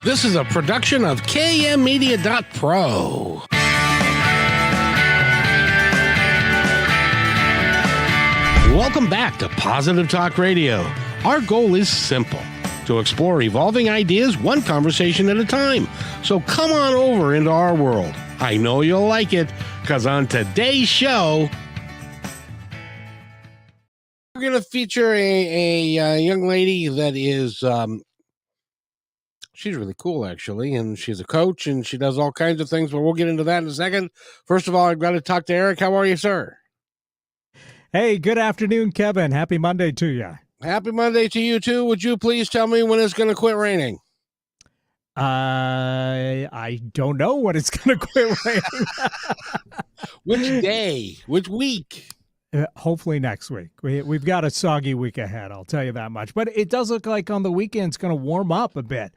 This is a production of kmmedia.pro. Welcome back to Positive Talk Radio. Our goal is simple: to explore evolving ideas one conversation at a time. So come on over into our world. I know you'll like it, because on today's show, we're going to feature a young lady that is, she's really cool, actually, and she's a coach, and she does all kinds of things, but we'll get into that in a second. First of all, I've got to talk to Eric. How are you, sir? Hey, good afternoon, Kevin. Happy Monday to you. Happy Monday to you, too. Would you please tell me when it's going to quit raining? I don't know when it's going to quit raining. Which day? Which week? Hopefully next week. We've got a soggy week ahead, I'll tell you that much. But it does look like on the weekend it's going to warm up a bit.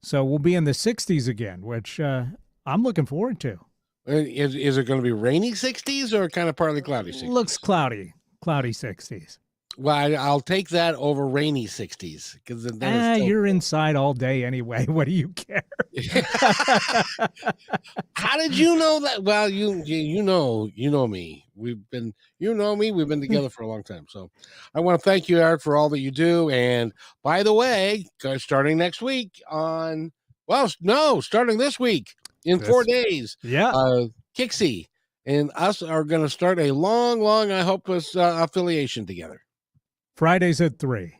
So we'll be in the 60s again, which I'm looking forward to. Is it going to be rainy 60s or kind of partly cloudy 60s? Looks cloudy 60s. Well, I'll take that over rainy 60s. Because You're inside all day anyway. What do you care? How did you know that? Well, you know me. We've been together for a long time. So I want to thank you, Eric, for all that you do. And by the way, starting next week starting this week in 4 days. Yeah. Kixie and us are going to start a long, I hope, affiliation together. Fridays at 3.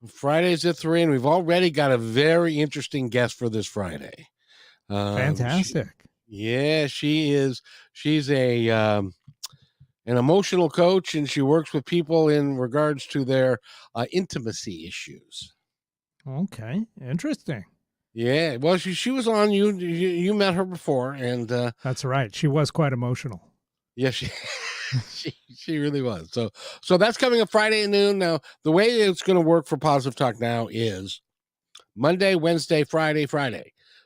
Fridays at 3, and we've already got a very interesting guest for this Friday. Fantastic. She is. She's an emotional coach, and she works with people in regards to their intimacy issues. Okay, interesting. Yeah, well, she was on. You met her before, and that's right. She was quite emotional. Yeah, she really was. So that's coming up Friday at noon. Now, the way it's going to work for Positive Talk now is Monday, Wednesday, Friday.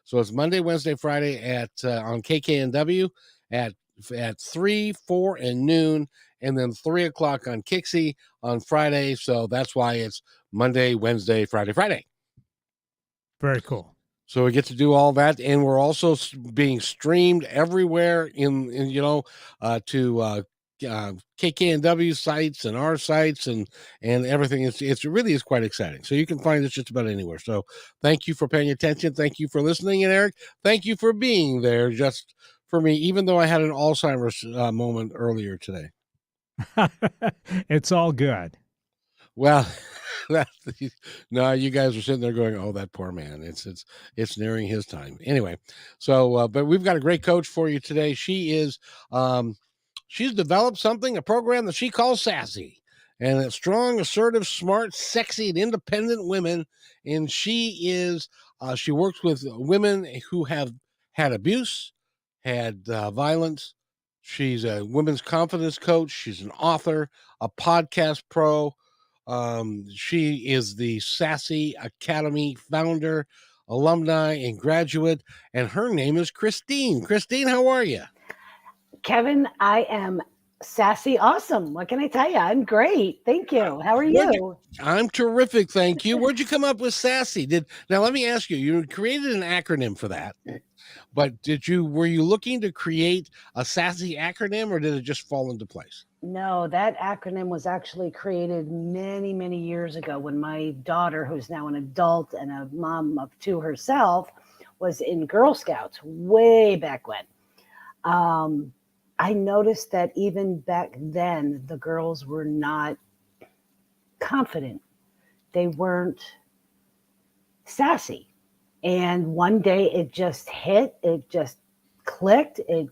So it's Monday, Wednesday, Friday at on KKNW at 3, 4, and noon, and then 3 o'clock on Kixie on Friday. So that's why it's Monday, Wednesday, Friday. Very cool. So we get to do all that, and we're also being streamed everywhere to KKNW sites and our sites and everything. It really is quite exciting. So you can find us just about anywhere. So thank you for paying attention. Thank you for listening. And Eric, thank you for being there just for me, even though I had an Alzheimer's moment earlier today. It's all good. Well, no, you guys are sitting there going, "Oh, that poor man. It's nearing his time." Anyway, so but we've got a great coach for you today. She is she's developed a program that she calls SASSI, and it's strong, assertive, smart, sexy, and independent women. And she works with women who have had abuse, had violence. She's a women's confidence coach. She's an author, a podcast pro. She is the SASSI Academy founder, alumni, and graduate, and her name is Christine. Christine, how are you? Kevin, I am sassy awesome. What can I tell you? I'm great. Thank you. How are you? I'm terrific, thank you. Where'd you come up with SASSI? Now let me ask you, you created an acronym for that, but were you looking to create a SASSI acronym, or did it just fall into place? No, that acronym was actually created many, many years ago when my daughter, who's now an adult and a mom of 2 herself, was in Girl Scouts way back when. I noticed that even back then, the girls were not confident. They weren't sassy. And one day it just hit, it just clicked, it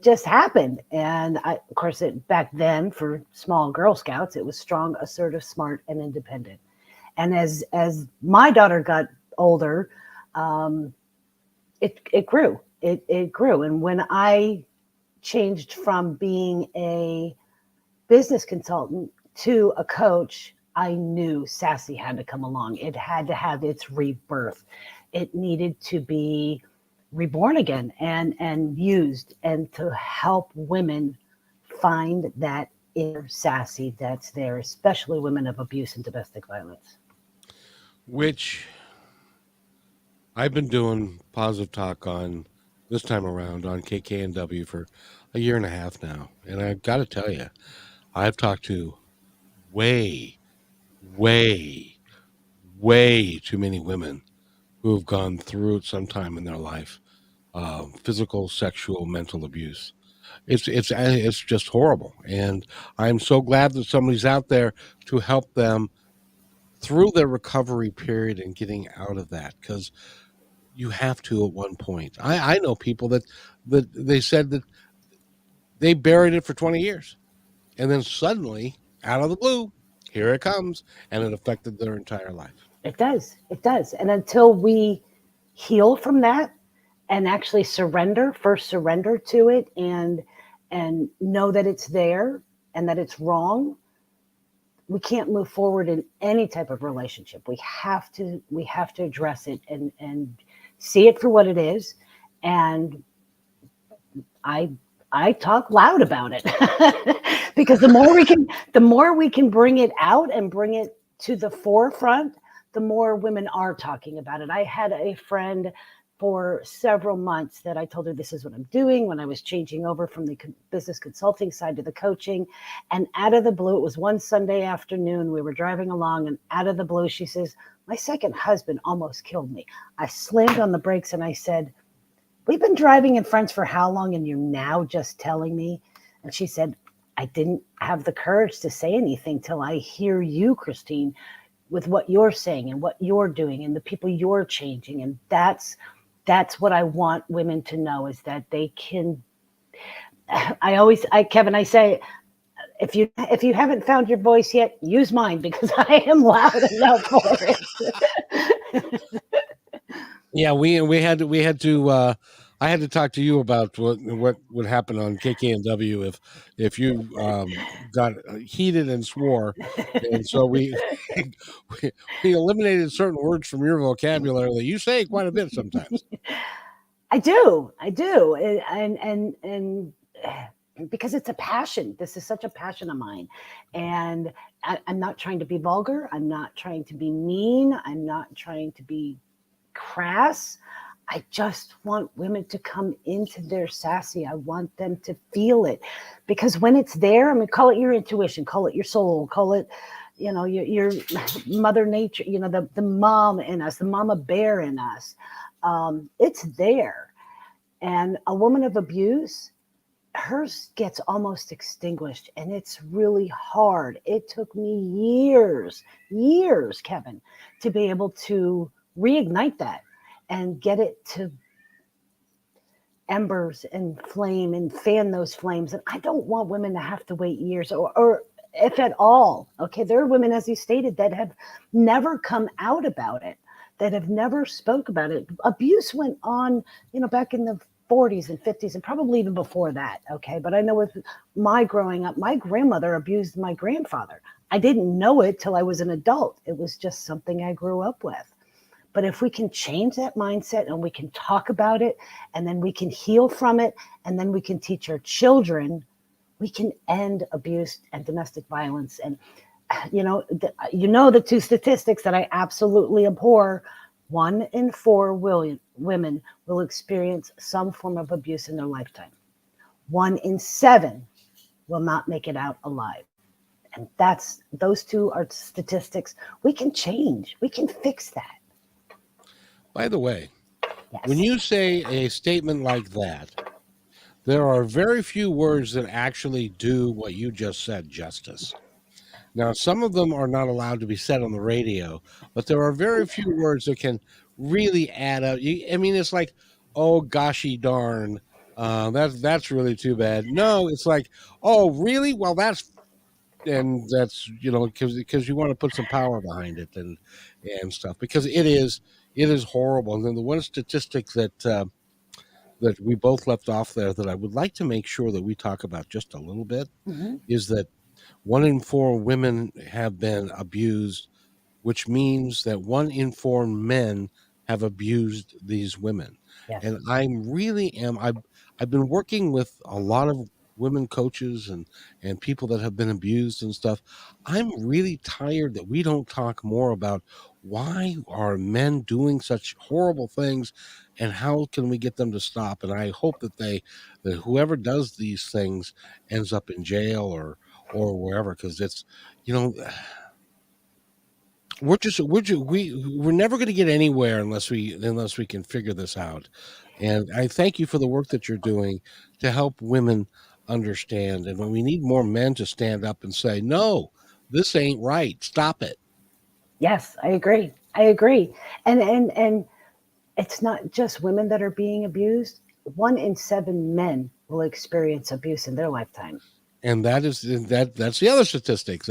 just happened. And of course, back then for small Girl Scouts, it was strong, assertive, smart, and independent. And as my daughter got older, it grew. It grew. And when I changed from being a business consultant to a coach, I knew SASSI had to come along. It had to have its rebirth. It needed to be reborn again and used, and to help women find that inner SASSI that's there, especially women of abuse and domestic violence. Which I've been doing positive talk on this time around on KKNW for a year and a half now, and I've got to tell you, I've talked to way, way, way too many women who have gone through it sometime in their life, physical, sexual, mental abuse. It's just horrible, and I'm so glad that somebody's out there to help them through their recovery period and getting out of that, because you have to at one point. I know people that they said that they buried it for 20 years, and then suddenly, out of the blue, here it comes, and it affected their entire life. It does. It does. And until we heal from that and actually surrender to it and know that it's there and that it's wrong, we can't move forward in any type of relationship. We have to address it and see it for what it is. And I talk loud about it because the more we can bring it out and bring it to the forefront, the more women are talking about it. I had a friend for several months that I told her this is what I'm doing when I was changing over from the business consulting side to the coaching. And out of the blue, it was one Sunday afternoon, we were driving along, and out of the blue, she says, my second husband almost killed me. I slammed on the brakes and I said, we've been driving in friends for how long, and you're now just telling me? And she said, I didn't have the courage to say anything till I hear you, Christine, with what you're saying and what you're doing and the people you're changing. And that's what I want women to know, is that they can. Kevin, I say, if you haven't found your voice yet, use mine, because I am loud enough for it. Yeah, we had to. I had to talk to you about what would happen on KKNW if you got heated and swore, and so we we eliminated certain words from your vocabulary that you say quite a bit sometimes. I do, and because it's a passion. This is such a passion of mine, and I'm not trying to be vulgar. I'm not trying to be mean. I'm not trying to be crass. I just want women to come into their SASSI. I want them to feel it, because when it's there, I mean, call it your intuition, call it your soul, call it, your mother nature, the mom in us, the mama bear in us. It's there. And a woman of abuse, hers gets almost extinguished, and it's really hard. It took me years, Kevin, to be able to reignite that and get it to embers and flame and fan those flames. And I don't want women to have to wait years, or if at all. Okay, there are women, as you stated, that have never come out about it, that have never spoke about it. Abuse went on, back in the 40s and 50s, and probably even before that. Okay, but I know with my growing up, my grandmother abused my grandfather. I didn't know it till I was an adult. It was just something I grew up with. But if we can change that mindset and we can talk about it, and then we can heal from it, and then we can teach our children, we can end abuse and domestic violence. And the two statistics that I absolutely abhor: 1 in 4 women will experience some form of abuse in their lifetime. 1 in 7 will not make it out alive. And those two are statistics we can change. We can fix that. By the way, Yes. when you say a statement like that, there are very few words that actually do what you just said justice. Now, some of them are not allowed to be said on the radio, but there are very few words that can really add up. It's like, oh, goshy darn, that's really too bad. No, it's like, oh, really? Well, that's because you want to put some power behind it and stuff, because it is horrible. And then the one statistic that we both left off there that I would like to make sure that we talk about just a little bit is that 1 in 4 women have been abused, which means that 1 in 4 men have abused these women. Yes. And I've been working with a lot of women coaches and people that have been abused and stuff. I'm really tired that we don't talk more about why are men doing such horrible things and how can we get them to stop. And I hope that that whoever does these things ends up in jail or wherever, because it's, you know, we're never going to get anywhere unless we can figure this out. And I thank you for the work that you're doing to help women understand. And when we need more men to stand up and say, no, this ain't right, stop it. Yes, I agree. I agree. And it's not just women that are being abused. 1 in 7 men will experience abuse in their lifetime. And that's the other statistics.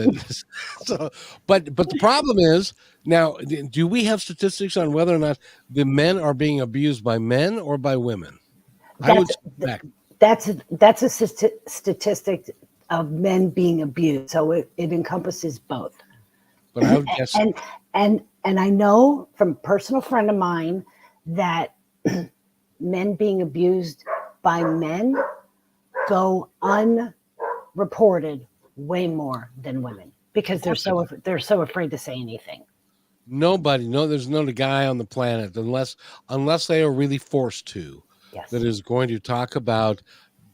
So, but the problem is now, do we have statistics on whether or not the men are being abused by men or by women? I would That's suspect. that's a statistic of men being abused. So it encompasses both. But I would guess. And I know from a personal friend of mine that men being abused by men go unreported way more than women because they're so afraid to say anything. There's no guy on the planet unless they are really forced to, Yes. that is going to talk about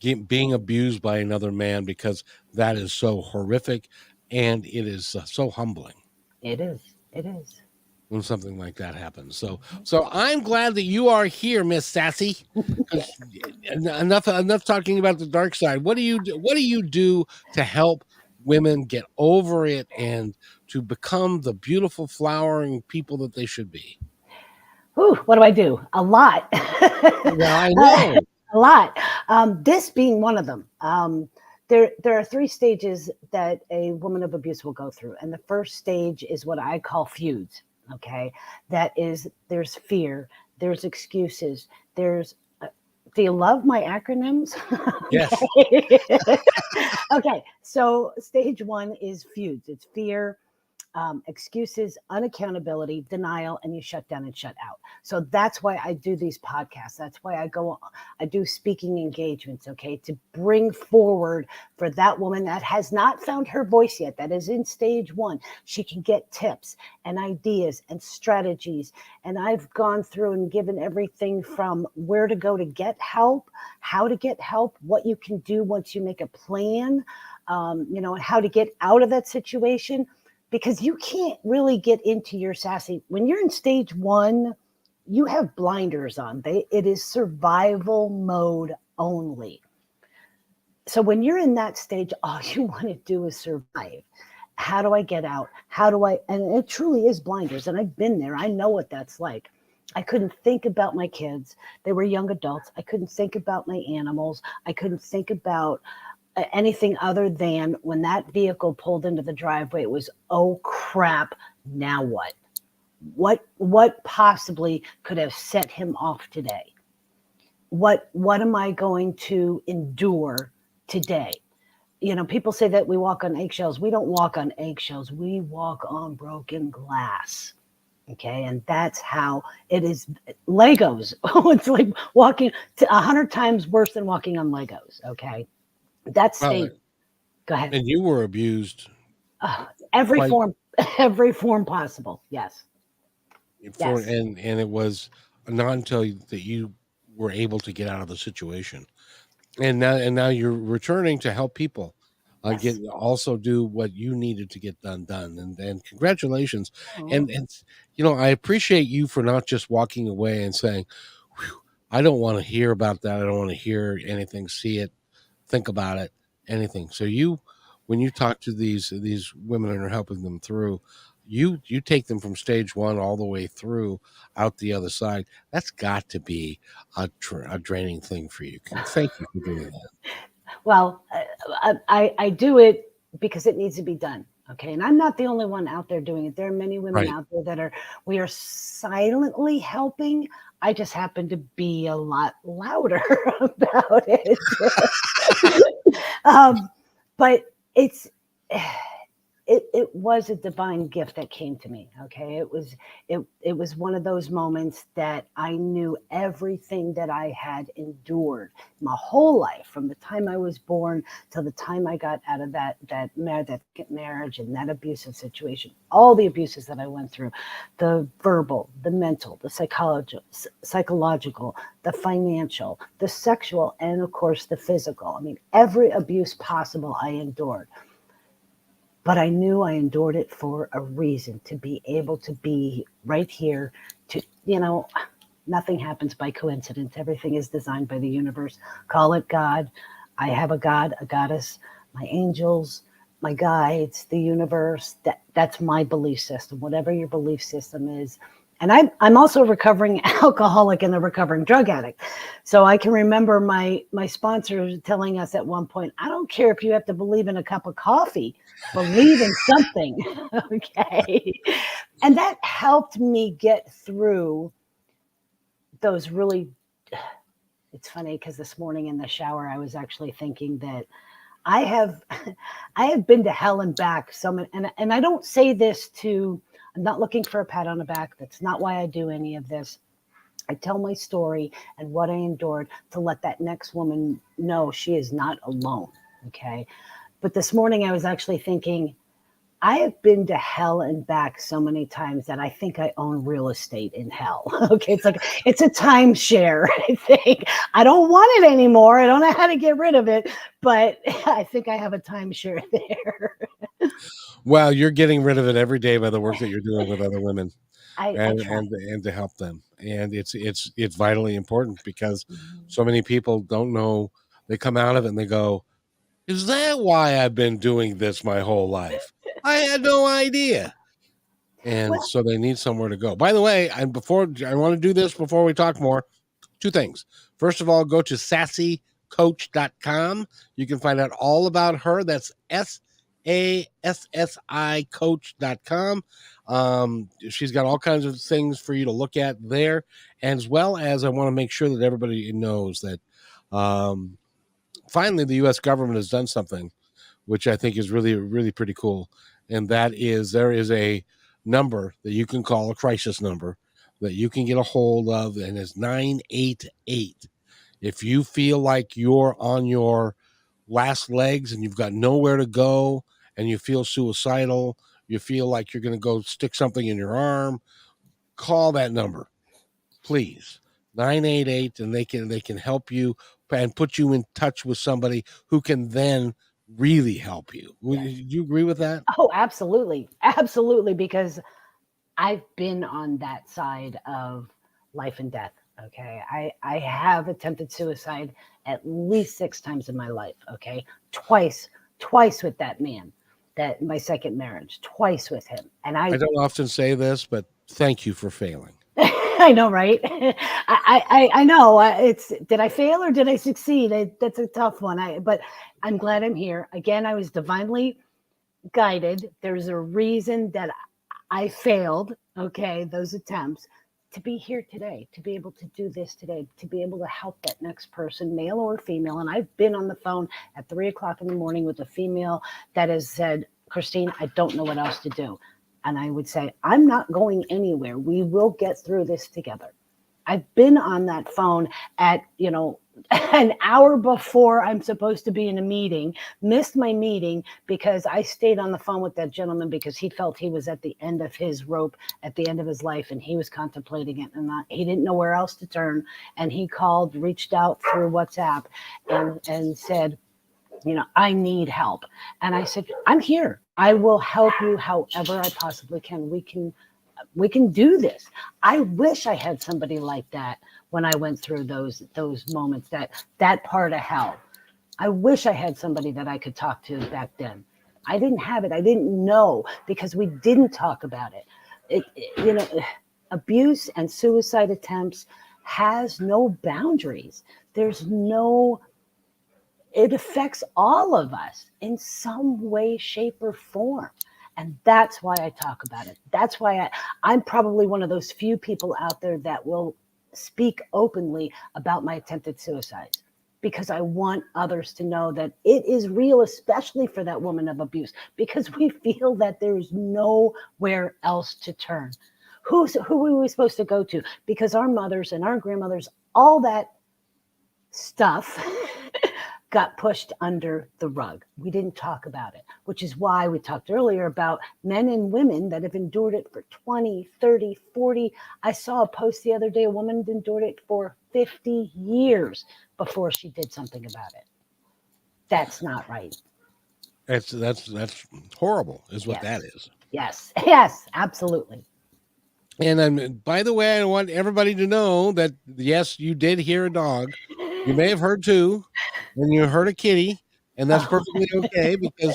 being abused by another man, because that is so horrific and it is so humbling. It is. It is. When something like that happens. So I'm glad that you are here, Miss Sassy. Enough talking about the dark side. What do you do to help women get over it and to become the beautiful flowering people that they should be? Ooh, what do I do? A lot. Yeah, I know. A lot. This being one of them. There are 3 stages that a woman of abuse will go through. And the first stage is what I call feuds. Okay. That is, there's fear, there's excuses, there's, do you love my acronyms? Yes. Okay. So stage 1 is feuds. It's fear, excuses, unaccountability, denial, and you shut down and shut out. So that's why I do these podcasts. That's why I do speaking engagements, okay, to bring forward for that woman that has not found her voice yet, that is in stage 1. She can get tips and ideas and strategies. And I've gone through and given everything from where to go to get help, how to get help, what you can do once you make a plan, and how to get out of that situation. Because you can't really get into your sassy. When you're in stage 1, you have blinders on. It is survival mode only. So when you're in that stage, all you want to do is survive. How do I get out? And it truly is blinders. And I've been there. I know what that's like. I couldn't think about my kids. They were young adults. I couldn't think about my animals. I couldn't think about anything other than when that vehicle pulled into the driveway, it was, oh crap, now what? What possibly could have set him off today? What am I going to endure today? People say that we walk on eggshells. We don't walk on eggshells. We walk on broken glass. Okay. And that's how it is. Legos. It's like walking 100 times worse than walking on Legos. Okay. That's stage. Go ahead. And you were abused. Every form possible. Yes. Yes. And it was not until that you were able to get out of the situation. And now you're returning to help people Yes. also do what you needed to get done. And congratulations. And I appreciate you for not just walking away and saying, I don't want to hear about that. I don't want to hear anything, see it, think about it, anything. So when you talk to these women and are helping them through, you take them from stage 1 all the way through out the other side. That's got to be a draining thing for you. Thank you for doing that. Well, I do it because it needs to be done. Okay. And I'm not the only one out there doing it. There are many women out there we are silently helping. I just happen to be a lot louder about it. But it was a divine gift that came to me. Okay, it was one of those moments that I knew everything that I had endured my whole life, from the time I was born till the time I got out of that marriage and that abusive situation, all the abuses that I went through, the verbal, the mental, the psychological, the financial, the sexual, and of course the physical. I mean, every abuse possible I endured. But I knew I endured it for a reason, to be able to be right here. To, nothing happens by coincidence. Everything is designed by the universe. Call it God. I have a God, a goddess, my angels, my guides, the universe. That's my belief system, whatever your belief system is. And I'm also a recovering alcoholic and a recovering drug addict. So I can remember my sponsor telling us at one point, I don't care if you have to believe in a cup of coffee, believe in something. Okay. And that helped me get through those really, it's funny because this morning in the shower, I was actually thinking that I have I have been to hell and back so many, and I don't say this to, I'm not looking for a pat on the back. That's not why I do any of this. I tell my story and what I endured to let that next woman know she is not alone. Okay. But this morning I was actually thinking, I have been to hell and back so many times that I think I own real estate in hell. Okay. It's like, it's a timeshare, I think. I don't want it anymore. I don't know how to get rid of it, but I think I have a timeshare there. Well, you're getting rid of it every day by the work that you're doing with other women, I and try. to help them. And it's vitally important because Mhm. so many people don't know. They come out of it and they go, "Is that why I've been doing this my whole life? I had no idea." And Well, so they need somewhere to go. By the way, and before I want to do this before we talk more, two things. First of all, go to sassycoach.com. You can find out all about her. That's SASSI coach.com. She's got all kinds of things for you to look at there, as well as I want to make sure that everybody knows that um, finally the U.S. government has done something which I think is really, really pretty cool. And that is there is a number that you can call, a crisis number that you can get a hold of, and it's 988. If you feel like you're on your last legs and you've got nowhere to go and you feel suicidal, you feel like you're going to go stick something in your arm, call that number, please. 988, and they can help you and put you in touch with somebody who can then really help you. Would yes. you agree with that? Oh, absolutely. Absolutely. Because I've been on that side of life and death. Okay. I have attempted suicide at least 6 times in my life. Okay. Twice with that man, that my second marriage, twice with him. And I I, don't often say this, but thank you for failing. I know, right? I know. It's, did I fail or did I succeed? That's a tough one. But I'm glad I'm here. Again, I was divinely guided. There's a reason that I failed, okay, those attempts, to be here today, to be able to do this today, to be able to help that next person, male or female. And I've been on the phone at 3 o'clock in the morning with a female that has said, Christine, I don't know what else to do. And I would say, I'm not going anywhere. We will get through this together. I've been on that phone at, an hour before I'm supposed to be in a meeting, missed my meeting because I stayed on the phone with that gentleman because he felt he was at the end of his rope, at the end of his life, and he was contemplating it, and he didn't know where else to turn. And he called, reached out through WhatsApp, and said, I need help. And I said, I'm here. I will help you however I possibly can. We can do this. I wish I had somebody like that when I went through those moments, that part of hell. I wish I had somebody that I could talk to back then. I didn't have it. I didn't know because we didn't talk about it. Abuse and suicide attempts has no boundaries. There's no, it affects all of us in some way, shape, or form. And that's why I talk about it. That's why I'm probably one of those few people out there that will speak openly about my attempted suicides, because I want others to know that it is real, especially for that woman of abuse, because we feel that there's nowhere else to turn. Who are we supposed to go to? Because our mothers and our grandmothers, all that stuff got pushed under the rug. We didn't talk about it, which is why we talked earlier about men and women that have endured it for 20, 30, 40. I saw a post the other day, a woman endured it for 50 years before she did something about it. That's not right. That's horrible, is what that is. Yes, absolutely. And by the way, I want everybody to know that yes, you did hear a dog. You may have heard two, and you heard a kitty, and that's perfectly okay, because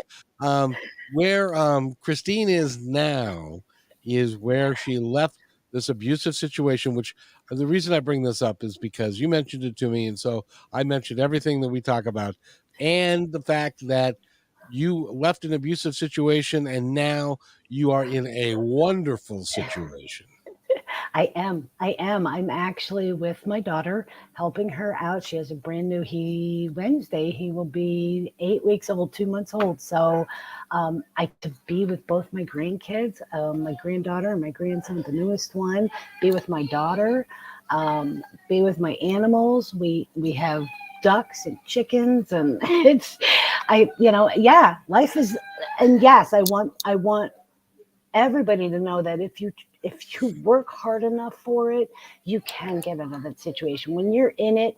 where Christine is now is where she left this abusive situation. Which the reason I bring this up is because you mentioned it to me, and so I mentioned everything that we talk about, and the fact that you left an abusive situation and now you are in a wonderful situation. I am. I'm actually with my daughter, helping her out. She has a brand new, Wednesday, he will be 8 weeks old, 2 months old. So I to be with both my grandkids, my granddaughter and my grandson, the newest one, be with my daughter, be with my animals. We have ducks and chickens, and life is, and yes, I want everybody to know that if you work hard enough for it, you can get out of that situation. When you're in it,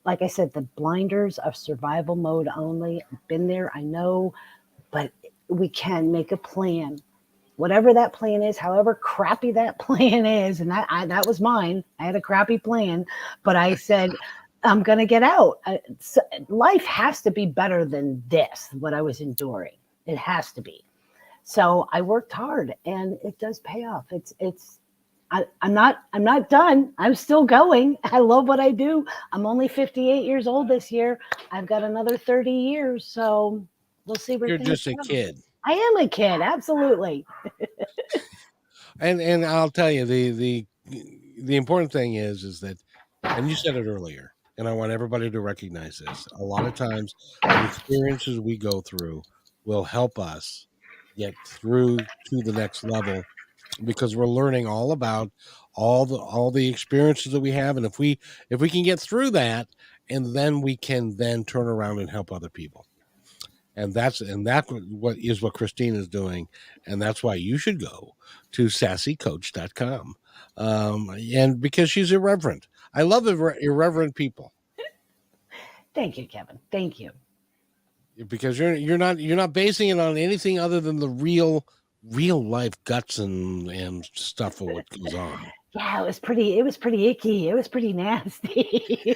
like I said, the blinders of survival mode only. I've been there, I know, but we can make a plan. Whatever that plan is, however crappy that plan is, and that was mine. I had a crappy plan, but I said, I'm going to get out. Life has to be better than this, what I was enduring. It has to be. So I worked hard, and it does pay off. I'm not done. I'm still going. I love what I do. I'm only 58 years old this year. I've got another 30 years. So we'll see where You're things just a go. kid. I am a kid. Absolutely. And I'll tell you, the important thing is that, and you said it earlier, and I want everybody to recognize this. A lot of times the experiences we go through will help us get through to the next level, because we're learning all about all the experiences that we have, and if we can get through that, and then we can then turn around and help other people. And that's what Christine is doing, and that's why you should go to sassycoach.com, and because she's irreverent. I love irreverent people, Thank you, Kevin. Thank you. because you're not basing it on anything other than the real life guts and stuff of what goes on. Yeah, it was pretty icky. It was pretty nasty.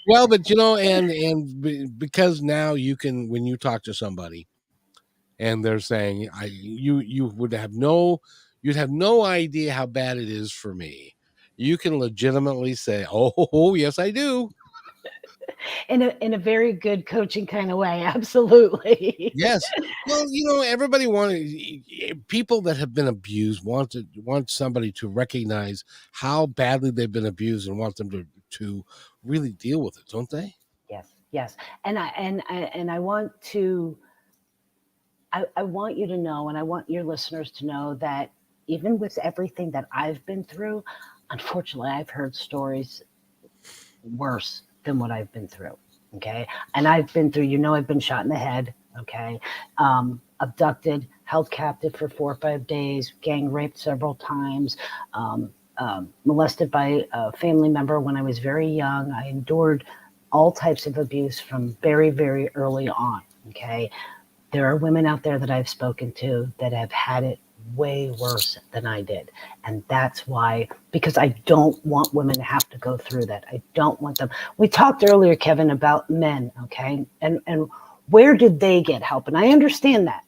Well, but because now you can, when you talk to somebody and they're saying, you'd have no idea how bad it is for me. You can legitimately say, oh yes, I do. in a very good coaching kind of way. Absolutely. Yes. Well, everybody people that have been abused want somebody to recognize how badly they've been abused and want them to really deal with it, don't they? Yes. And I want to, I want you to know, and I want your listeners to know that even with everything that I've been through, unfortunately, I've heard stories worse than what I've been through. Okay. And I've been through, I've been shot in the head. Okay. Abducted, held captive for 4 or 5 days, gang raped several times, molested by a family member when I was very young. I endured all types of abuse from very, very early on. Okay. There are women out there that I've spoken to that have had it way worse than I did. And that's why, because I don't want women to have to go through that. I don't want them. We talked earlier, Kevin, about men, okay? And where did they get help? And I understand that.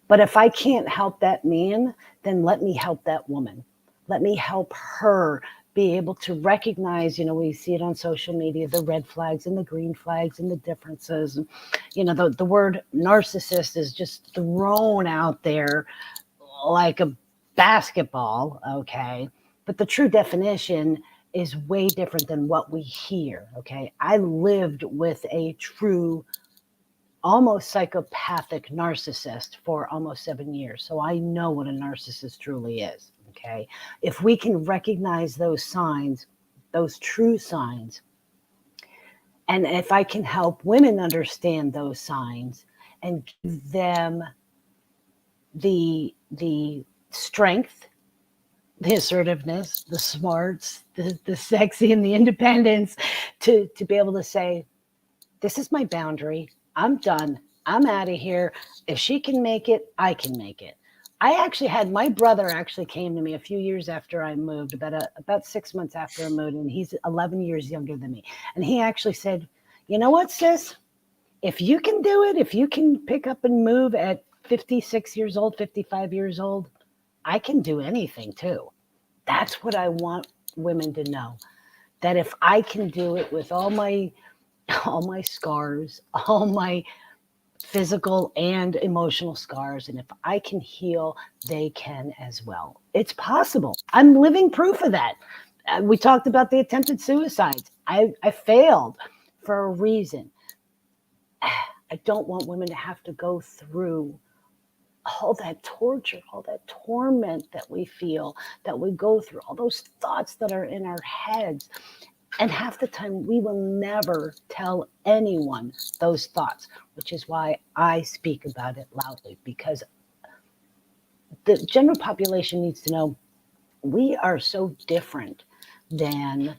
But if I can't help that man, then let me help that woman. Let me help her be able to recognize, we see it on social media, the red flags and the green flags and the differences. And, the word narcissist is just thrown out there like a basketball, okay? But the true definition is way different than what we hear. Okay. I lived with a true, almost psychopathic narcissist for almost 7 years. So I know what a narcissist truly is. Okay. If we can recognize those signs, those true signs, and if I can help women understand those signs and give them the strength, the assertiveness, the smarts, the sexy, and the independence to be able to say, this is my boundary. I'm done. I'm out of here. If she can make it, I can make it. I actually had, my brother actually came to me a few years after I moved, about 6 months after I moved, and he's 11 years younger than me. And he actually said, you know what, sis? If you can do it, if you can pick up and move at 56 years old, 55 years old, I can do anything too. That's what I want women to know. That if I can do it with all my scars, all my physical and emotional scars, and if I can heal, they can as well. It's possible. I'm living proof of that. We talked about the attempted suicides. I failed for a reason. I don't want women to have to go through all that torture, all that torment that we feel, that we go through, all those thoughts that are in our heads. And half the time we will never tell anyone those thoughts, which is why I speak about it loudly, because the general population needs to know we are so different than,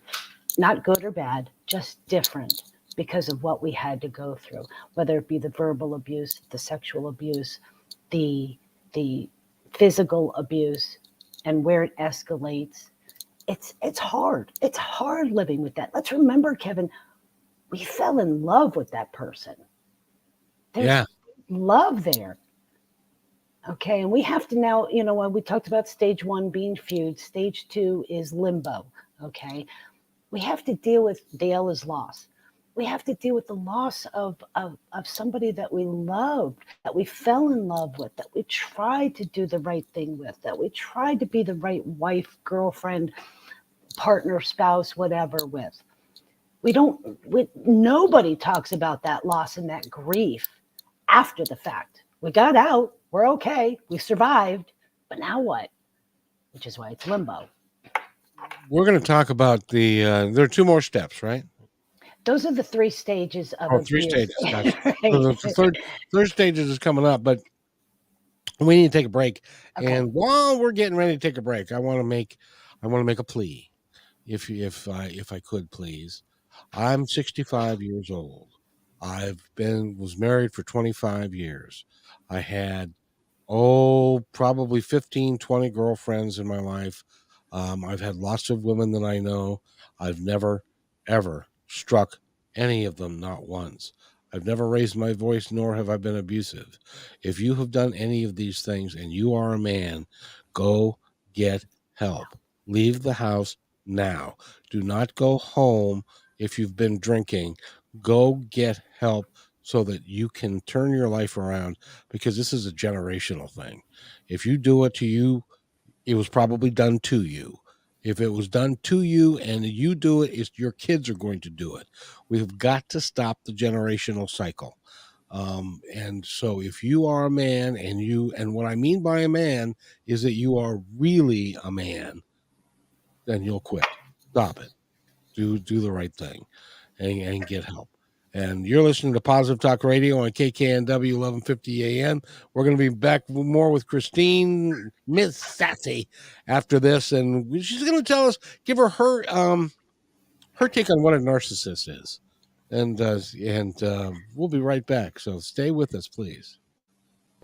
not good or bad, just different because of what we had to go through, whether it be the verbal abuse, the sexual abuse, the physical abuse, and where it escalates. It's hard. It's hard living with that. Let's remember, Kevin, we fell in love with that person. There's love there. Okay. And we have to now, when we talked about stage 1 being feud, stage 2 is limbo. Okay. We have to deal with Dale's loss. We have to deal with the loss of somebody that we loved, that we fell in love with, that we tried to do the right thing with, that we tried to be the right wife, girlfriend, partner, spouse, whatever with. Nobody talks about that loss and that grief after the fact. We got out, we're okay, we survived, but now what? Which is why it's limbo. We're going to talk about there are 2 more steps, right? Those are the 3 stages of abuse. 3 stages. Gotcha. Right. So the third stages is coming up, but we need to take a break. Okay. And while we're getting ready to take a break, I want to make a plea. If I could, please. I'm 65 years old. Was married for 25 years. I had probably 15, 20 girlfriends in my life. I've had lots of women that I know. I've never, ever struck any of them, not once. I've never raised my voice, nor have I been abusive. If you have done any of these things and you are a man, go get help. Leave the house now. Do not go home if you've been drinking. Go get help so that you can turn your life around, because this is a generational thing. If you do it to you, it was probably done to you. If it was done to you and you do it, your kids are going to do it. We've got to stop the generational cycle. And so if you are a man and what I mean by a man is that you are really a man, then you'll quit. Stop it. Do the right thing and get help. And you're listening to Positive Talk Radio on KKNW 1150 AM. We're going to be back more with Christine, Miss Sassy, after this, and she's going to tell us, give her take on what a narcissist is, and we'll be right back. So stay with us, please.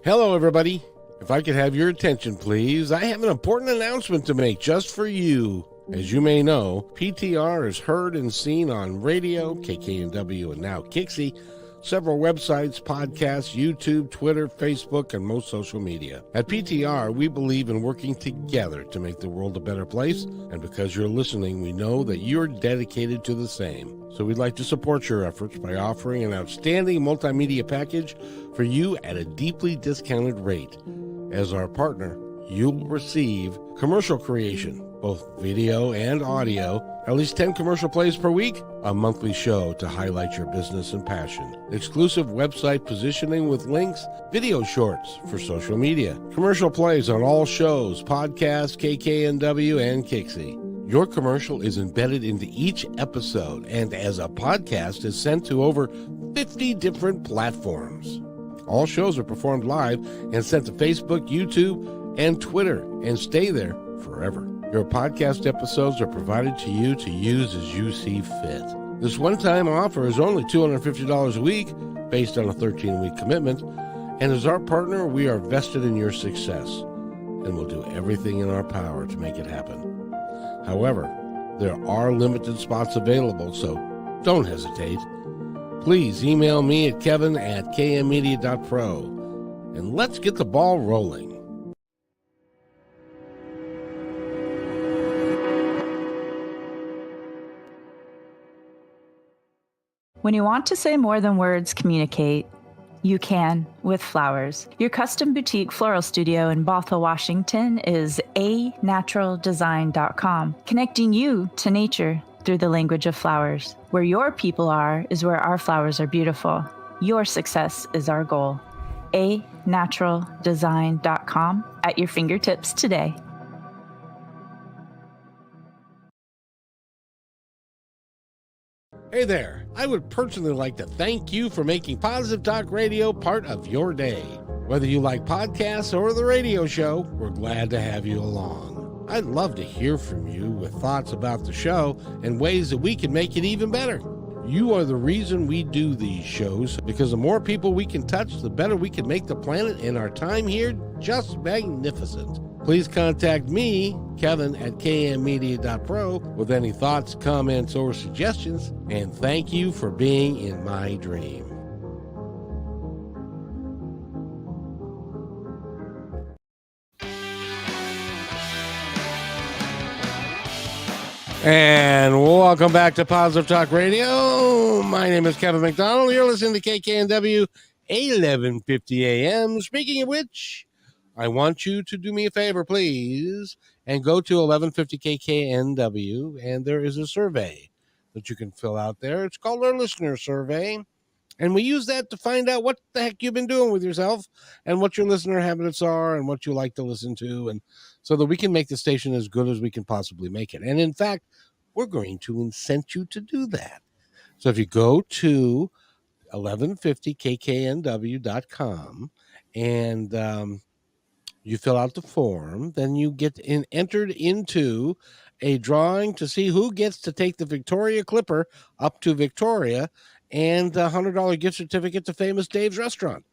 Hello, everybody. If I could have your attention, please, I have an important announcement to make just for you. As you may know, PTR is heard and seen on radio, KKNW, and now Kixie, several websites, podcasts, YouTube, Twitter, Facebook, and most social media. At PTR, we believe in working together to make the world a better place, and because you're listening, we know that you're dedicated to the same. So we'd like to support your efforts by offering an outstanding multimedia package for you at a deeply discounted rate. As our partner, you'll receive commercial creation, both video and audio, at least 10 commercial plays per week, a monthly show to highlight your business and passion, exclusive website positioning with links, video shorts for social media, commercial plays on all shows, podcasts, KKNW, and Kixie. Your commercial is embedded into each episode and as a podcast is sent to over 50 different platforms. All shows are performed live and sent to Facebook, YouTube, and Twitter and stay there forever. Your podcast episodes are provided to you to use as you see fit. This one-time offer is only $250 a week based on a 13-week commitment, and as our partner, we are vested in your success and will do everything in our power to make it happen. However, there are limited spots available, so don't hesitate. Please email me at kevin@kmmedia.pro and let's get the ball rolling. When you want to say more than words communicate, you can with flowers. Your custom boutique floral studio in Bothell, Washington is anaturaldesign.com, connecting you to nature through the language of flowers. Where your people are is where our flowers are beautiful. Your success is our goal. anaturaldesign.com at your fingertips today. Hey there, I would personally like to thank you for making Positive Talk Radio part of your day. Whether you like podcasts or the radio show, we're glad to have you along. I'd love to hear from you with thoughts about the show and ways that we can make it even better. You are the reason we do these shows, because the more people we can touch, the better we can make the planet and our time here just magnificent. Please contact me, Kevin, at kmmedia.pro with any thoughts, comments, or suggestions, and thank you for being in my dream. And welcome back to Positive Talk Radio. My name is Kevin McDonald. You're listening to KKNW 1150 AM. Speaking of which, I want you to do me a favor, please, and go to 1150 KKNW, and there is a survey that you can fill out there. It's called our listener survey, and we use that to find out what the heck you've been doing with yourself and what your listener habits are and what you like to listen to, and so that we can make the station as good as we can possibly make it. And in fact, we're going to incent you to do that. So if you go to 1150kknw.com and you fill out the form, then you get entered into a drawing to see who gets to take the Victoria Clipper up to Victoria and a $100 gift certificate to Famous Dave's Restaurant.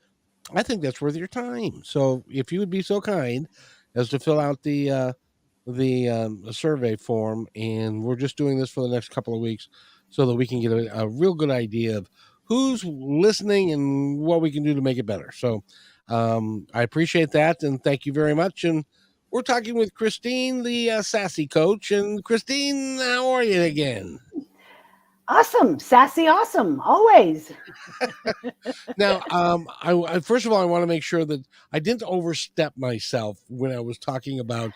I think that's worth your time. So if you would be so kind as to fill out the survey form, and we're just doing this for the next couple of weeks so that we can get a real good idea of who's listening and what we can do to make it better. So I appreciate that, and thank you very much. And we're talking with Christine, the SASSI coach. And Christine, how are you again? Awesome. Sassy awesome. Always. Now, I first of all, I want to make sure that I didn't overstep myself when I was talking about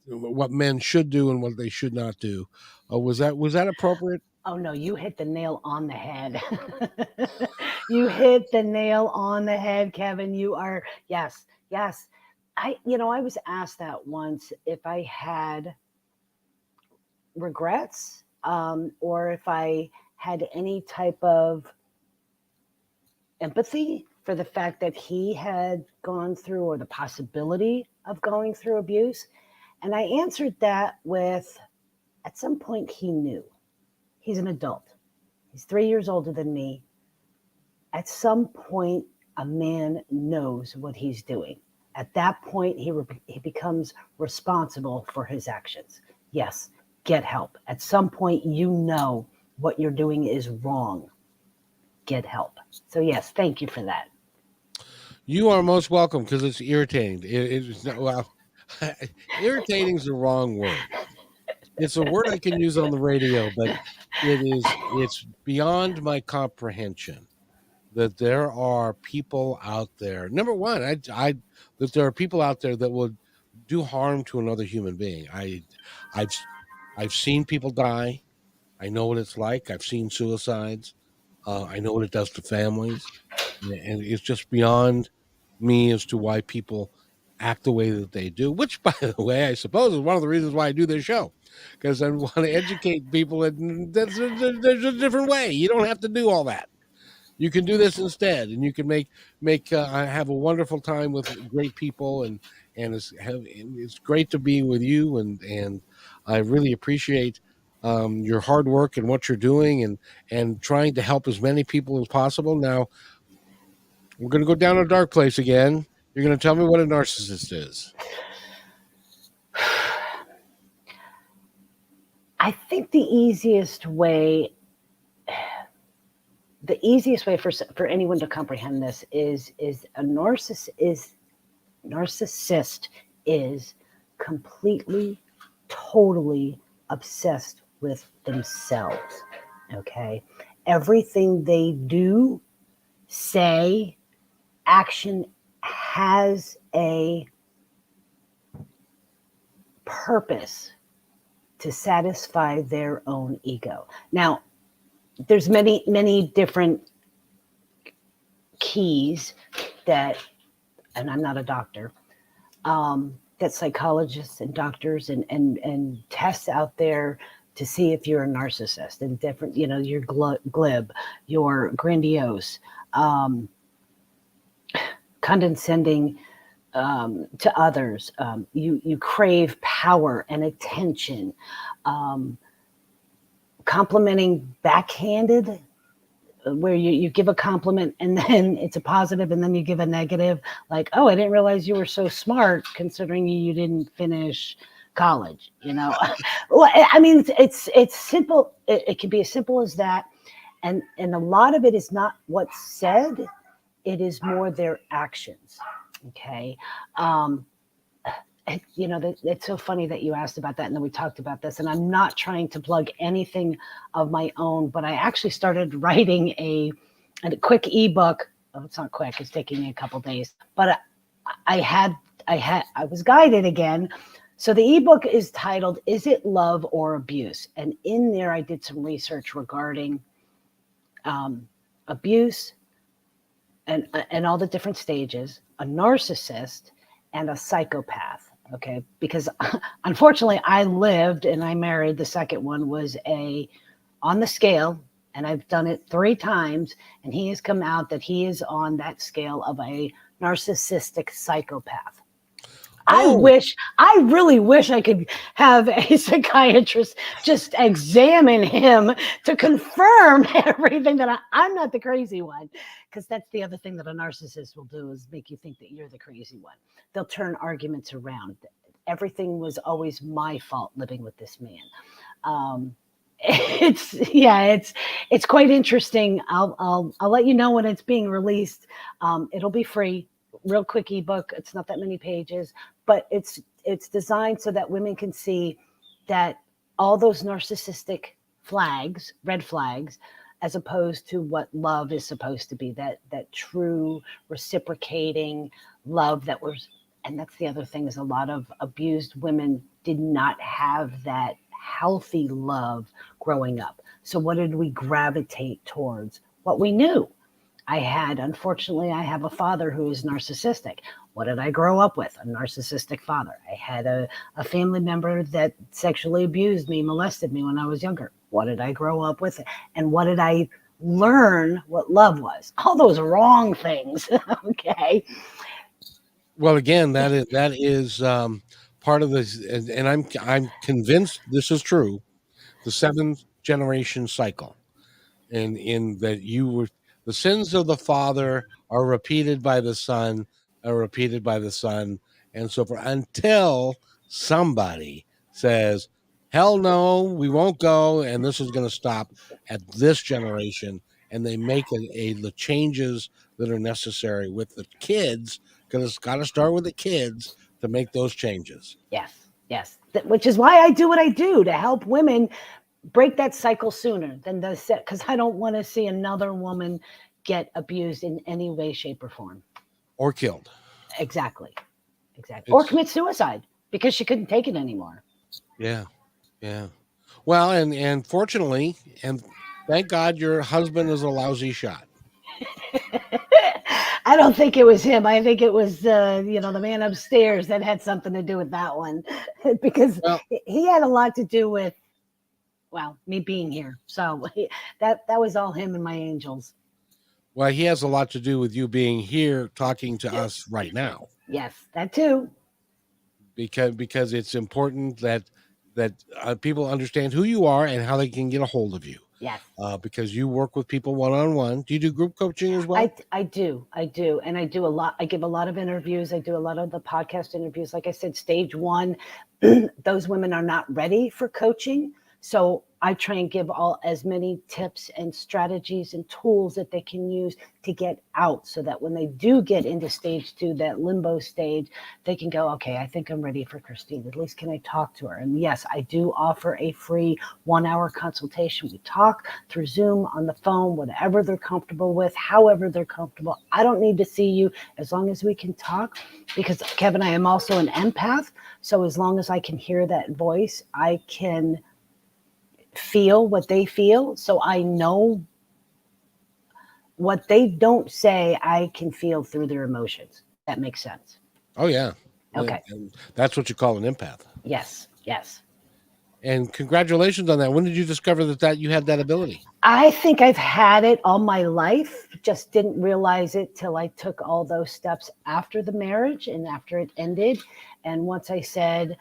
what men should do and what they should not do. Was that appropriate? Oh no, you hit the nail on the head. You hit the nail on the head, Kevin. You are, yes. I was asked that once if I had regrets, or if I had any type of empathy for the fact that he had gone through, or the possibility of going through abuse. And I answered that with, at some point he knew. He's an adult. He's 3 years older than me. At some point, a man knows what he's doing. At that point, he becomes responsible for his actions. Yes, get help. At some point, you know what you're doing is wrong. Get help. So yes, thank you for that. You are most welcome, because it's irritating. It's not, well, irritating is the wrong word. It's a word I can use on the radio, but it's beyond my comprehension that there are people out there. Number one, that there are people out there that would do harm to another human being. I've I've seen people die. I know what it's like. I've seen suicides. I know what it does to families, and it's just beyond me as to why people act the way that they do. Which, by the way, I suppose is one of the reasons why I do this show, because I want to educate people. And there's a different way. You don't have to do all that. You can do this instead, and you can make have a wonderful time with great people, and it's great to be with you, and I really appreciate your hard work and what you're doing, and trying to help as many people as possible. Now we're going to go down a dark place again. You're going to tell me what a narcissist is. I think the easiest way for anyone to comprehend this is a narcissist is completely, totally obsessed with themselves. Okay, everything they do, say, action has a purpose to satisfy their own ego. Now, there's many different keys that, and I'm not a doctor, that psychologists and doctors and tests out there to see if you're a narcissist, and different, you're glib, you're grandiose, condescending to others, you crave power and attention, complimenting backhanded, where you give a compliment and then it's a positive, and then you give a negative, like, oh, I didn't realize you were so smart considering you didn't finish college. Well, I mean, it's simple. It can be as simple as that, and a lot of it is not what's said; it is more their actions. Okay. It's so funny that you asked about that, and then we talked about this, and I'm not trying to plug anything of my own, but I actually started writing a quick ebook. Oh, it's not quick. It's taking me a couple days, but I was guided again. So the ebook is titled, "Is It Love or Abuse?" And in there, I did some research regarding abuse and all the different stages, a narcissist, and a psychopath. Okay, because unfortunately I lived and I married, the second one was on the scale, and I've done it 3 times, and he has come out that he is on that scale of a narcissistic psychopath. Oh. I really wish I could have a psychiatrist just examine him to confirm everything that I'm not the crazy one, because that's the other thing that a narcissist will do, is make you think that you're the crazy one. They'll turn arguments around. Everything was always my fault living with this man. It's quite interesting. I'll let you know when it's being released. It'll be free. Real quick ebook. It's not that many pages, but it's designed so that women can see that all those narcissistic flags, red flags, as opposed to what love is supposed to be, that true reciprocating love and that's the other thing, is a lot of abused women did not have that healthy love growing up. So what did we gravitate towards? What we knew. Unfortunately, I have a father who is narcissistic. What did I grow up with? A narcissistic father. I had a family member that sexually abused me, molested me when I was younger. What did I grow up with? And what did I learn what love was? All those wrong things. Okay. Well, again, that is part of this, and I'm convinced this is true. The 7th generation cycle, and in that the sins of the father are repeated by the son, and so forth, until somebody says, "Hell no, we won't go," and this is going to stop at this generation, and they make the changes that are necessary with the kids, because it's got to start with the kids to make those changes. Yes. Which is why I do what I do, to help women break that cycle sooner than because I don't want to see another woman get abused in any way, shape, or form. Or killed. Exactly. Or commit suicide. because she couldn't take it anymore. Yeah. Yeah. Well, and fortunately, and thank God your husband is a lousy shot. I don't think it was him. I think it was, the man upstairs that had something to do with that one, because Well, he had a lot to do with, well, me being here. So that was all him and my angels. well, he has a lot to do with you being here talking to us right now, Yes, that too. because it's important that people understand who you are and how they can get a hold of you. Yes. Because you work with people one-on-one. Do you do group coaching as well? I do. And I do a lot. I give a lot of interviews. I do a lot of the podcast interviews. Like I said, stage 1, those women are not ready for coaching. So I try and give as many tips and strategies and tools that they can use to get out, so that when they do get into stage 2, that limbo stage, they can go, okay, I think I'm ready for Christine. At least can I talk to her? And yes, I do offer a free 1-hour consultation. We talk through Zoom, on the phone, whatever they're comfortable with, however they're comfortable. I don't need to see you, as long as we can talk, because Kevin, I am also an empath. So as long as I can hear that voice, I can feel what they feel. So I know what they don't say, I can feel through their emotions. That makes sense. Oh yeah. Okay. And that's what you call an empath. Yes. And congratulations on that. When did you discover that you had that ability? I think I've had it all my life, just didn't realize it till I took all those steps after the marriage and after it ended. And once I said,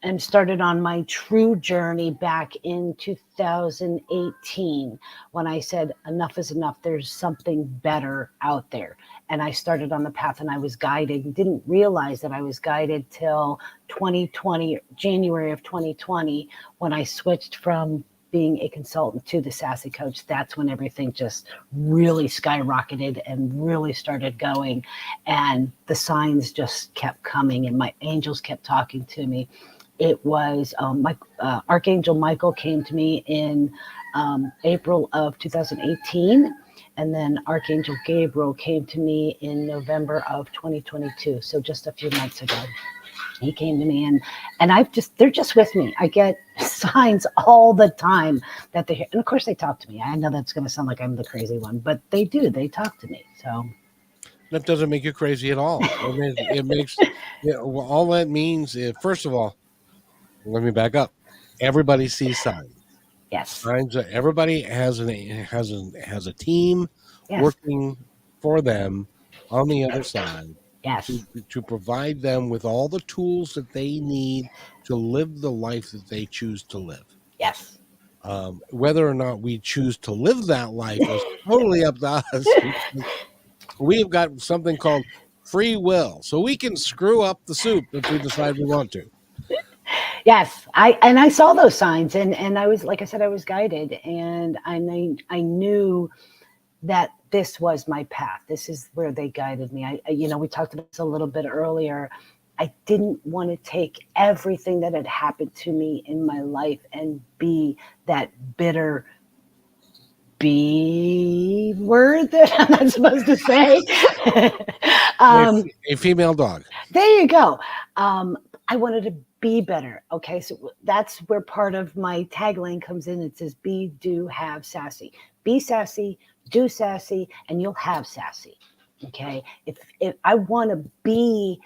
and started on my true journey back in 2018, when I said, enough is enough, there's something better out there. And I started on the path, and I was guided, didn't realize that I was guided till 2020, January of 2020, when I switched from being a consultant to the SASSI coach. That's when everything just really skyrocketed and really started going. And the signs just kept coming, and my angels kept talking to me. It was Archangel Michael came to me in April of 2018. And then Archangel Gabriel came to me in November of 2022. So just a few months ago, he came to me, and they're just with me. I get signs all the time that they hear. And of course they talk to me. I know that's going to sound like I'm the crazy one, but they do. They talk to me. So that doesn't make you crazy at all. It makes all that means is, first of all, let me back up. Everybody sees signs. yes. Signs. Everybody has a team Yes. working for them on the other side Yes. to provide them with all the tools that they need to live the life that they choose to live. Yes. Whether or not we choose to live that life is totally up to us. We've got something called free will, so we can screw up the soup if we decide we want to. Yes, I saw those signs, and I was, like I said, I was guided, and I knew that this was my path. This is where they guided me. We talked about this a little bit earlier. I didn't want to take everything that had happened to me in my life and be that bitter B word that I'm not supposed to say. A female dog. There you go. I wanted to be better. Okay, so that's where part of my tagline comes in. It says, be, do, have, sassy. Be sassy, do sassy, and you'll have sassy. Okay, if I want to be,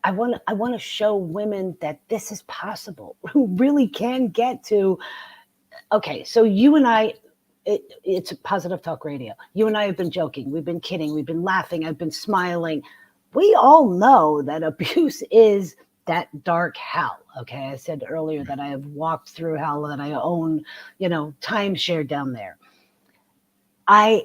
I want to show women that this is possible, who really can get to. Okay, so you and I, it's Positive Talk Radio. You and I have been joking. We've been kidding. We've been laughing. I've been smiling. We all know that abuse is that dark hell. Okay. I said earlier that I have walked through hell, that I own, timeshare down there. I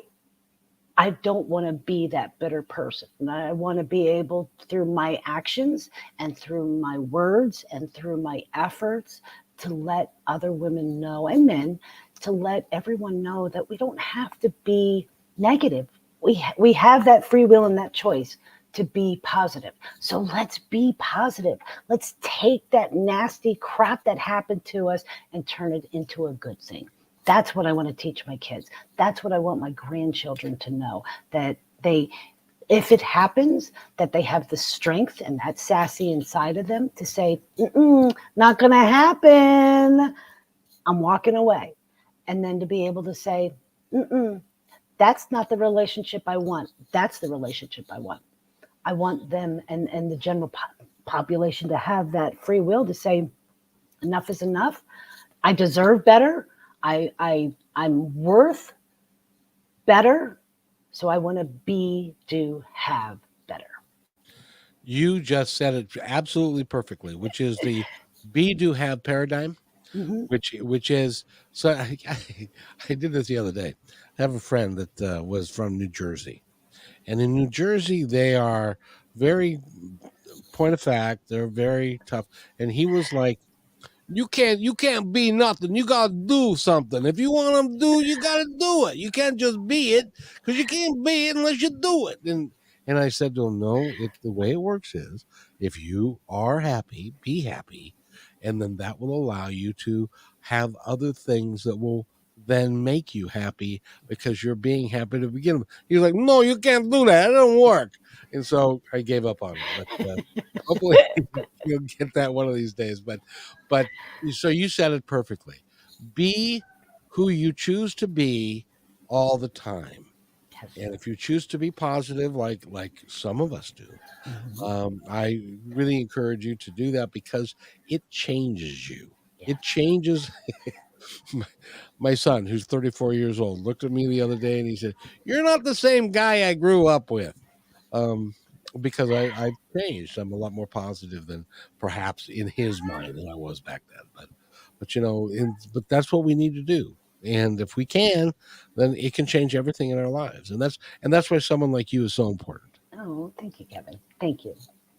don't want to be that bitter person. And I want to be able, through my actions and through my words and through my efforts, to let other women know, and men, to let everyone know that we don't have to be negative. We have that free will and that choice to be positive. So let's be positive. Let's take that nasty crap that happened to us and turn it into a good thing. That's what I want to teach my kids. That's what I want my grandchildren to know, that if it happens that they have the strength and that sassy inside of them to say, not going to happen, I'm walking away. And then to be able to say, that's not the relationship I want. That's the relationship I want. I want them and the general population to have that free will to say, enough is enough. I deserve better. I'm worth better. So I want to be, do, have better. You just said it absolutely perfectly, which is the be, do, have paradigm, which is, so I did this the other day. I have a friend that was from New Jersey, and in New Jersey, they are very point of fact. They're very tough. And he was like, you can't be nothing. You gotta do something. If you want to do, you gotta do it. You can't just be it, because you can't be it unless you do it. And I said to him, no, the way it works is, if you are happy, be happy, and then that will allow you to have other things that will then make you happy, because you're being happy to begin with. He's like, no, you can't do that. It don't work. And so I gave up on him. But hopefully you'll get that one of these days. But so you said it perfectly. Be who you choose to be all the time. And if you choose to be positive, like some of us do, I really encourage you to do that, because it changes you. It changes. My son, who's 34 years old, looked at me the other day and he said, "You're not the same guy I grew up with." Because I've changed. I'm a lot more positive than perhaps in his mind than I was back then. But but that's what we need to do. And if we can, then it can change everything in our lives. And that's why someone like you is so important. Oh, thank you, Kevin. Thank you.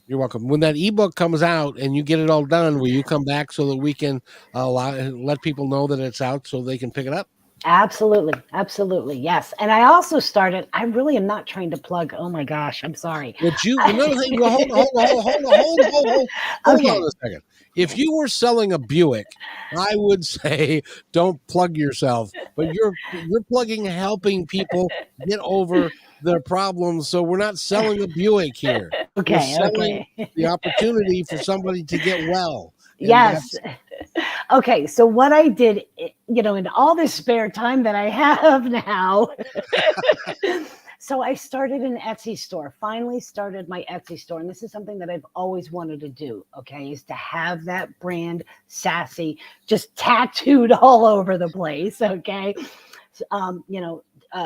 You're welcome. When that ebook comes out and you get it all done, will you come back so that we can let people know that it's out so they can pick it up? Absolutely. Absolutely. Yes. And I also started, I really am not trying to plug. Oh my gosh. I'm sorry. Another thing, hold Okay. on a second. If you were selling a Buick, I would say don't plug yourself, but you're plugging helping people get over their problems. So we're not selling a Buick here. We're Okay. selling Okay. the opportunity for somebody to get well. And Yes. Okay. So what I did, in all this spare time that I have now, so I started an Etsy store, finally started my Etsy store. And this is something that I've always wanted to do. Okay. Is to have that brand SASSI just tattooed all over the place. Okay.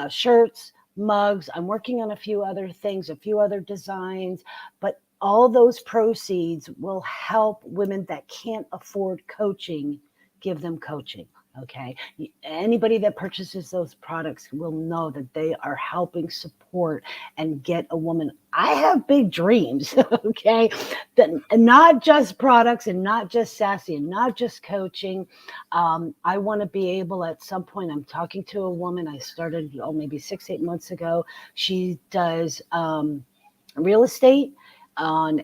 Shirts, mugs. I'm working on a few other things, a few other designs, but all those proceeds will help women that can't afford coaching, give them coaching. Okay. Anybody that purchases those products will know that they are helping support and get a woman. I have big dreams. Okay. That not just products and not just SASSI and not just coaching. I want to be able at some point, I'm talking to a woman. I started, maybe 6-8 months ago. She does real estate on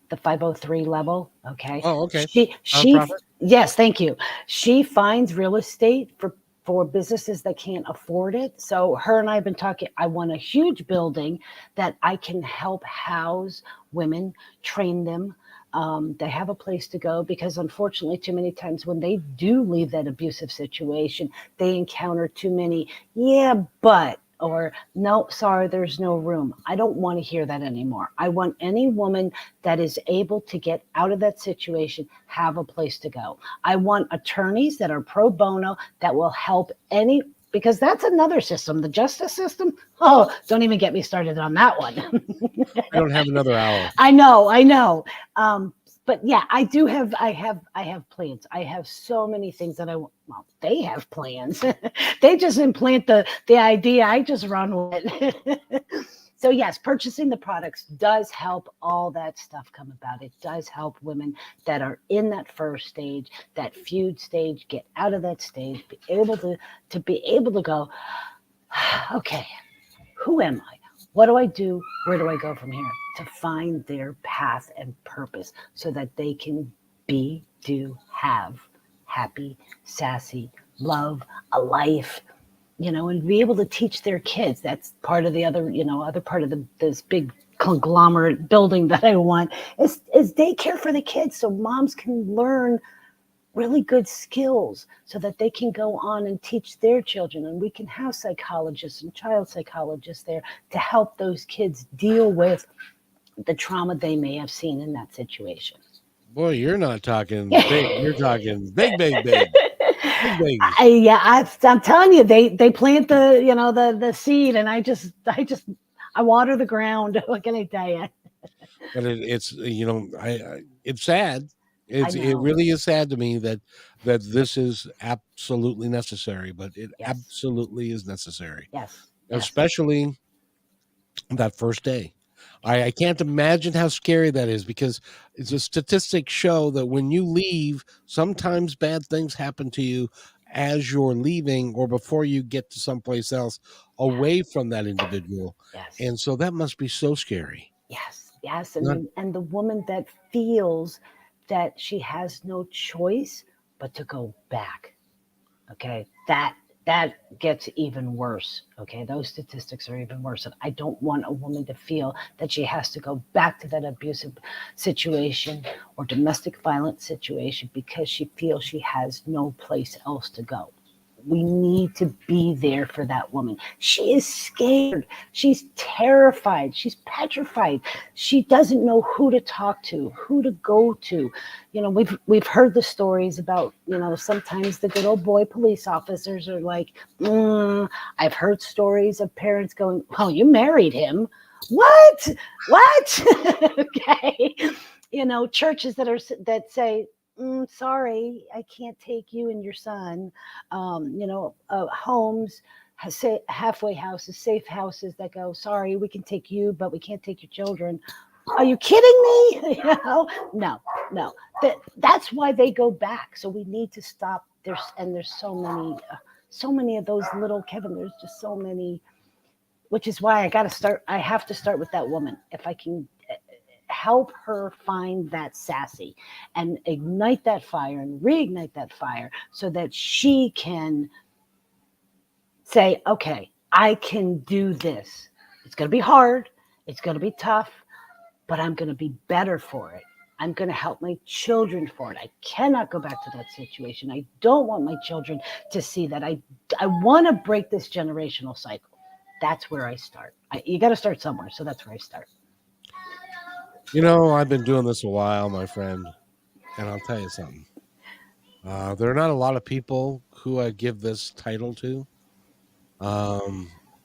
the 503 level. Okay. Oh, okay. Yes, thank you. She finds real estate for businesses that can't afford it. So her and I have been talking. I want a huge building that I can help house women, train them. They have a place to go, because unfortunately, too many times when they do leave that abusive situation, they encounter too many, or no, sorry, there's no room. I don't want to hear that anymore. I want any woman that is able to get out of that situation, have a place to go. I want attorneys that are pro bono that will help because that's another system, the justice system. Oh, don't even get me started on that one. I don't have another hour. I know. But yeah, I have plans. I have so many things that they have plans. They just implant the idea. I just run with it. So yes, purchasing the products does help all that stuff come about. It does help women that are in that first stage, that feud stage, get out of that stage, be able to go, okay, who am I? What do I do? Where do I go from here? To find their path and purpose so that they can be, do, have happy, sassy, love, a life, and be able to teach their kids. That's part of the other part of this big conglomerate building that I want is daycare for the kids, so moms can learn really good skills so that they can go on and teach their children. And we can have psychologists and child psychologists there to help those kids deal with the trauma they may have seen in that situation. Boy, you're not talking big. You're talking big, big, big, big babies. I'm telling you, they plant the seed, and I water the ground. What can I tell you? But it's it's sad. It know. really is sad to me that this is absolutely necessary. But it Yes. absolutely is necessary, Yes. especially that first day. I can't imagine how scary that is, because it's a statistics show that when you leave, sometimes bad things happen to you as you're leaving or before you get to someplace else away from that individual. Yes. And so that must be so scary. Yes. Not- And the woman that feels that she has no choice but to go back. Okay. That gets even worse. Okay. Those statistics are even worse. And I don't want a woman to feel that she has to go back to that abusive situation or domestic violence situation because she feels she has no place else to go. We need to be there for that woman. She is scared. She's terrified. She's petrified. She doesn't know who to talk to, who to go to. We've heard the stories about, sometimes the good old boy police officers are like, I've heard stories of parents going, "Well, you married him." What? Okay. Churches that say, sorry, I can't take you and your son. Homes, halfway houses, safe houses that go, sorry, we can take you, but we can't take your children. Are you kidding me? No. That's why they go back. So we need to stop. There's so many of those little, Kevin. There's just so many, which is why I have to start with that woman. If I can help her find that SASSI and ignite that fire and reignite that fire so that she can say, okay, I can do this. It's going to be hard. It's going to be tough, but I'm going to be better for it. I'm going to help my children for it. I cannot go back to that situation. I don't want my children to see that. I want to break this generational cycle. That's where I start. You got to start somewhere. So that's where I start. I've been doing this a while, my friend, and I'll tell you something. There are not a lot of people who I give this title to.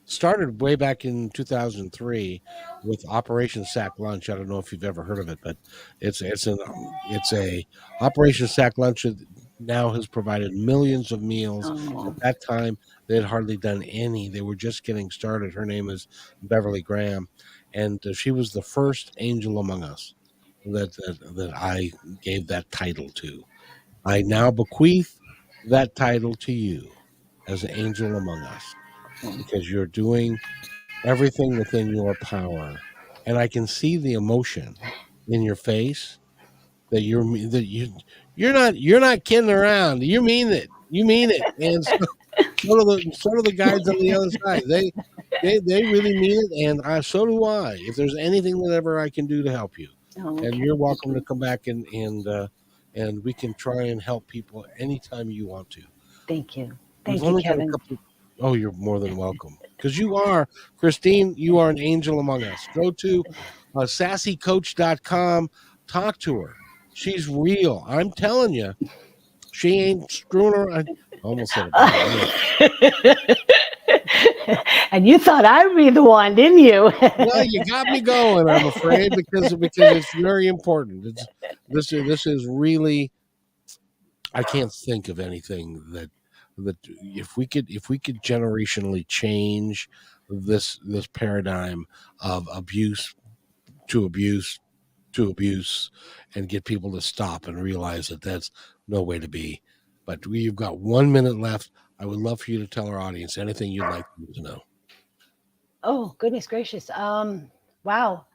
Started way back in 2003 with Operation Sack Lunch. I don't know if you've ever heard of it, but it's a Operation Sack Lunch that now has provided millions of meals. At that time, they had hardly done any. They were just getting started. Her name is Beverly Graham, and she was the first angel among us that I gave that title to. I now bequeath that title to you as an angel among us, because you're doing everything within your power, and I can see the emotion in your face that you're not kidding around. You mean it. And so do the guys on the other side. They really mean it, and so do I. If there's anything that ever I can do to help you, and you're welcome to come back and we can try and help people anytime you want to. Thank you. We've Thank you, only got a Kevin. couple. Oh, you're more than welcome. Because you are, Christine, you are an angel among us. Go to sassycoach.com. Talk to her. She's real. I'm telling you, she ain't screwing around. I almost said it. And you thought I'd be the one, didn't you? Well, you got me going, I'm afraid, because it's very important. This is really, I can't think of anything that if we could generationally change this paradigm of abuse to abuse to abuse and get people to stop and realize that that's no way to be. But we've got 1 minute left. I would love for you to tell our audience anything you'd like them to know. Oh, goodness gracious. Wow.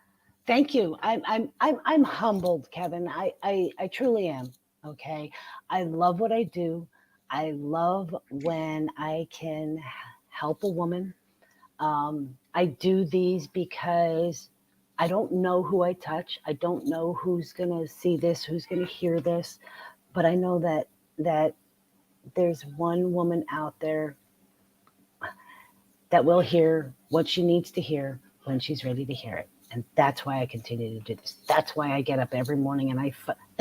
Thank you. I'm humbled, Kevin. I truly am. Okay. I love what I do. I love when I can help a woman. I do these because I don't know who I touch. I don't know who's going to see this, who's going to hear this, but I know that there's one woman out there that will hear what she needs to hear when she's ready to hear it. And that's why I continue to do this. That's why I get up every morning and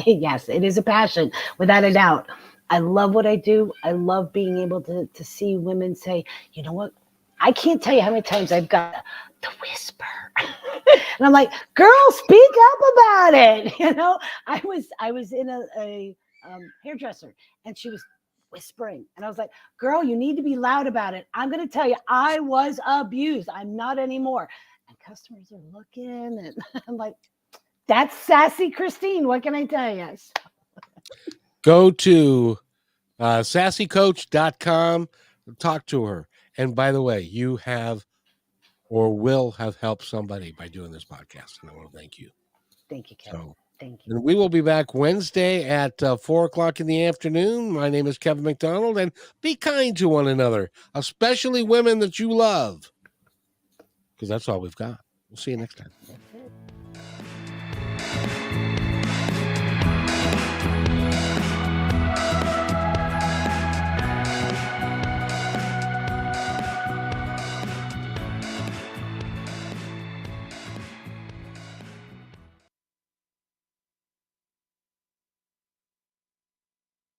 yes, it is a passion, without a doubt. I love what I do. I love being able to see women say, you know what? I can't tell you how many times I've got the whisper. And I'm like, girl, speak up about it. You know, I was in a hairdresser, and she was whispering. And I was like, girl, you need to be loud about it. I'm going to tell you, I was abused. I'm not anymore. And customers are looking, and I'm like, that's sassy Christine. What can I tell you? Go to sassycoach.com, talk to her. And by the way, you have or will have helped somebody by doing this podcast. And I want to thank you. Thank you, Kevin. So, thank you. and we will be back Wednesday at 4:00 in the afternoon. My name is Kevin McDonald, and be kind to one another, especially women that you love, because that's all we've got. We'll see you next time.